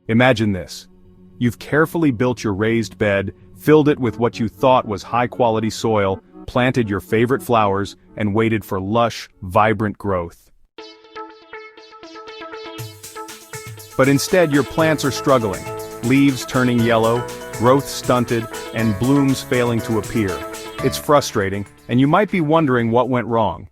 Imagine this. You've carefully built your raised bed, filled it with what you thought was high-quality soil, planted your favorite flowers, and waited for lush, vibrant growth. But instead your plants are struggling, leaves turning yellow, growth stunted, and blooms failing to appear. It's frustrating, and you might be wondering what went wrong.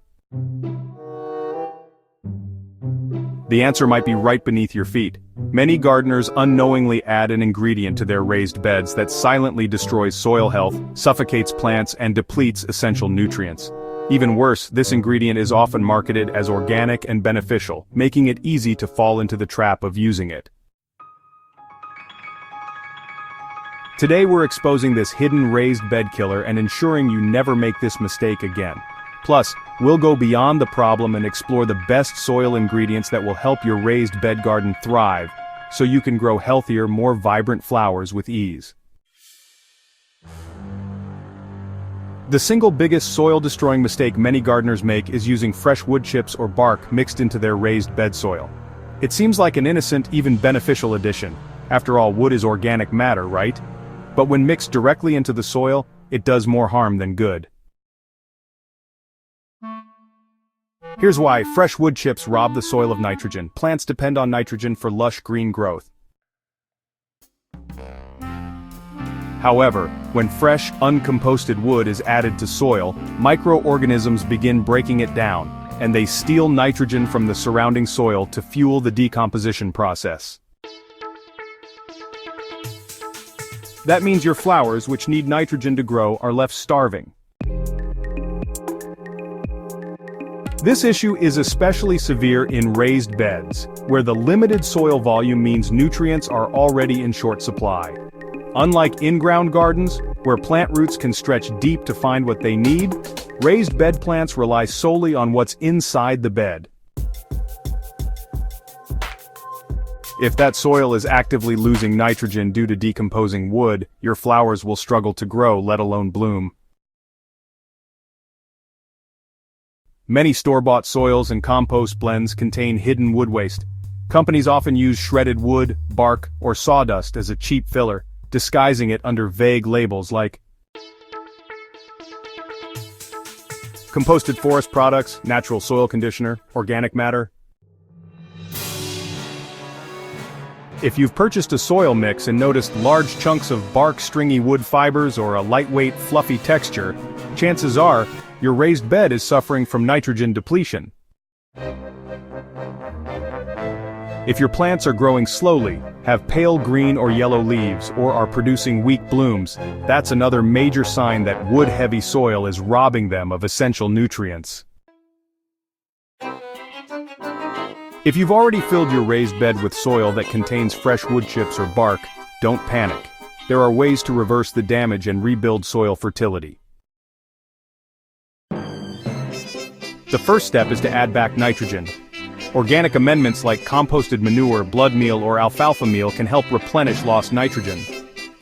The answer might be right beneath your feet. Many gardeners unknowingly add an ingredient to their raised beds that silently destroys soil health, suffocates plants, and depletes essential nutrients. Even worse, this ingredient is often marketed as organic and beneficial, making it easy to fall into the trap of using it. Today we're exposing this hidden raised bed killer and ensuring you never make this mistake again. Plus, we'll go beyond the problem and explore the best soil ingredients that will help your raised bed garden thrive, so you can grow healthier, more vibrant flowers with ease. The single biggest soil-destroying mistake many gardeners make is using fresh wood chips or bark mixed into their raised bed soil. It seems like an innocent, even beneficial addition. After all, wood is organic matter, right? But when mixed directly into the soil, it does more harm than good. Here's why: fresh wood chips rob the soil of nitrogen. Plants depend on nitrogen for lush green growth. However, when fresh, uncomposted wood is added to soil, microorganisms begin breaking it down, and they steal nitrogen from the surrounding soil to fuel the decomposition process. That means your flowers, which need nitrogen to grow, are left starving. This issue is especially severe in raised beds, where the limited soil volume means nutrients are already in short supply. Unlike in-ground gardens, where plant roots can stretch deep to find what they need, raised bed plants rely solely on what's inside the bed. If that soil is actively losing nitrogen due to decomposing wood, your flowers will struggle to grow, let alone bloom. Many store-bought soils and compost blends contain hidden wood waste. Companies often use shredded wood, bark, or sawdust as a cheap filler, disguising it under vague labels like composted forest products, natural soil conditioner, organic matter. If you've purchased a soil mix and noticed large chunks of bark, stringy wood fibers, or a lightweight, fluffy texture, chances are your raised bed is suffering from nitrogen depletion. If your plants are growing slowly, have pale green or yellow leaves, or are producing weak blooms, that's another major sign that wood-heavy soil is robbing them of essential nutrients. If you've already filled your raised bed with soil that contains fresh wood chips or bark, don't panic. There are ways to reverse the damage and rebuild soil fertility. The first step is to add back nitrogen. Organic amendments like composted manure, blood meal, or alfalfa meal can help replenish lost nitrogen.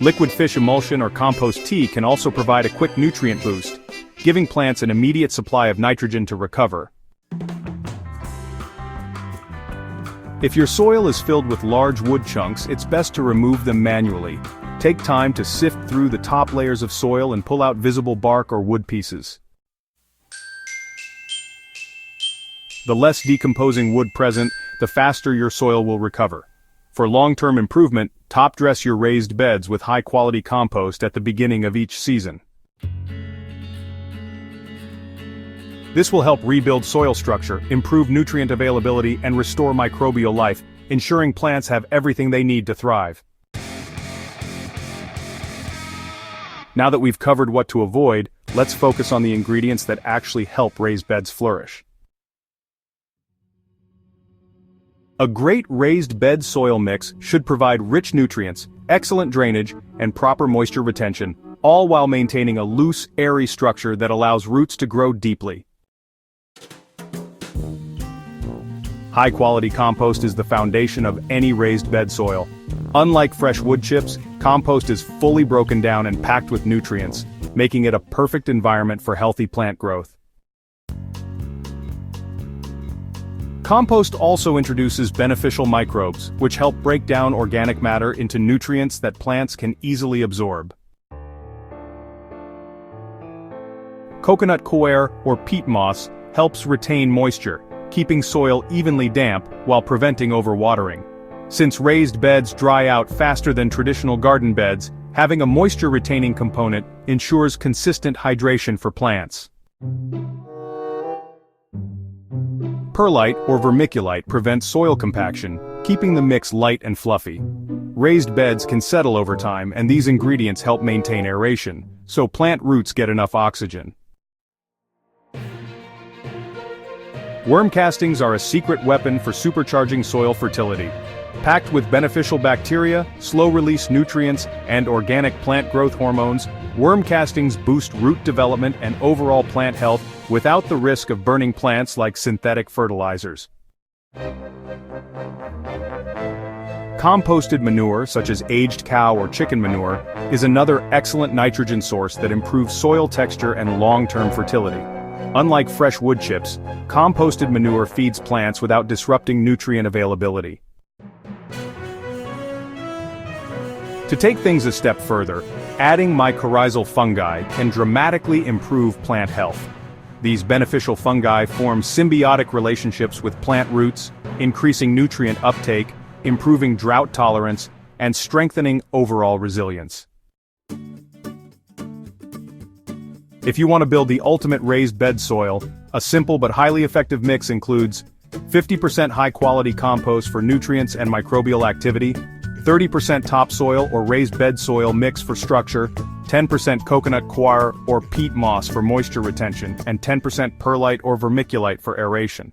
Liquid fish emulsion or compost tea can also provide a quick nutrient boost, giving plants an immediate supply of nitrogen to recover. If your soil is filled with large wood chunks, it's best to remove them manually. Take time to sift through the top layers of soil and pull out visible bark or wood pieces. The less decomposing wood present, the faster your soil will recover. For long-term improvement, top-dress your raised beds with high-quality compost at the beginning of each season. This will help rebuild soil structure, improve nutrient availability, and restore microbial life, ensuring plants have everything they need to thrive. Now that we've covered what to avoid, let's focus on the ingredients that actually help raised beds flourish. A great raised bed soil mix should provide rich nutrients, excellent drainage, and proper moisture retention, all while maintaining a loose, airy structure that allows roots to grow deeply. High-quality compost is the foundation of any raised bed soil. Unlike fresh wood chips, compost is fully broken down and packed with nutrients, making it a perfect environment for healthy plant growth. Compost also introduces beneficial microbes, which help break down organic matter into nutrients that plants can easily absorb. Coconut coir or peat moss helps retain moisture, keeping soil evenly damp while preventing overwatering. Since raised beds dry out faster than traditional garden beds, having a moisture-retaining component ensures consistent hydration for plants. Perlite or vermiculite prevents soil compaction, keeping the mix light and fluffy. Raised beds can settle over time, and these ingredients help maintain aeration, so plant roots get enough oxygen. Worm castings are a secret weapon for supercharging soil fertility. Packed with beneficial bacteria, slow-release nutrients, and organic plant growth hormones, worm castings boost root development and overall plant health without the risk of burning plants like synthetic fertilizers. Composted manure, such as aged cow or chicken manure, is another excellent nitrogen source that improves soil texture and long-term fertility. Unlike fresh wood chips, composted manure feeds plants without disrupting nutrient availability. To take things a step further, adding mycorrhizal fungi can dramatically improve plant health. These beneficial fungi form symbiotic relationships with plant roots, increasing nutrient uptake, improving drought tolerance, and strengthening overall resilience. If you want to build the ultimate raised bed soil, a simple but highly effective mix includes 50% high-quality compost for nutrients and microbial activity, 30% topsoil or raised bed soil mix for structure, 10% coconut coir or peat moss for moisture retention, and 10% perlite or vermiculite for aeration.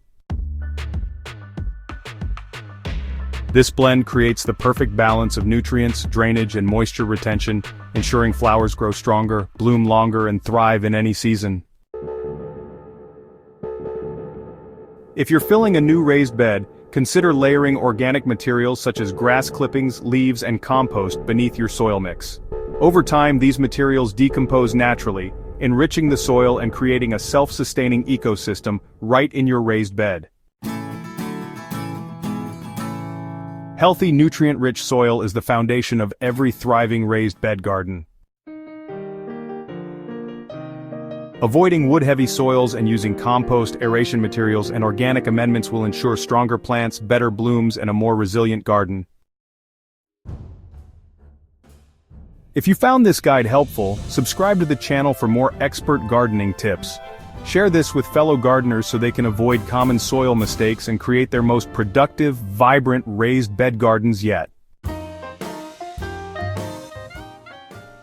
This blend creates the perfect balance of nutrients, drainage, and moisture retention, ensuring flowers grow stronger, bloom longer, and thrive in any season. If you're filling a new raised bed, consider layering organic materials such as grass clippings, leaves, and compost beneath your soil mix. Over time, these materials decompose naturally, enriching the soil and creating a self-sustaining ecosystem right in your raised bed. Healthy, nutrient-rich soil is the foundation of every thriving raised bed garden. Avoiding wood-heavy soils and using compost, aeration materials, and organic amendments will ensure stronger plants, better blooms, and a more resilient garden. If you found this guide helpful, subscribe to the channel for more expert gardening tips. Share this with fellow gardeners so they can avoid common soil mistakes and create their most productive, vibrant raised bed gardens yet.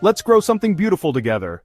Let's grow something beautiful together.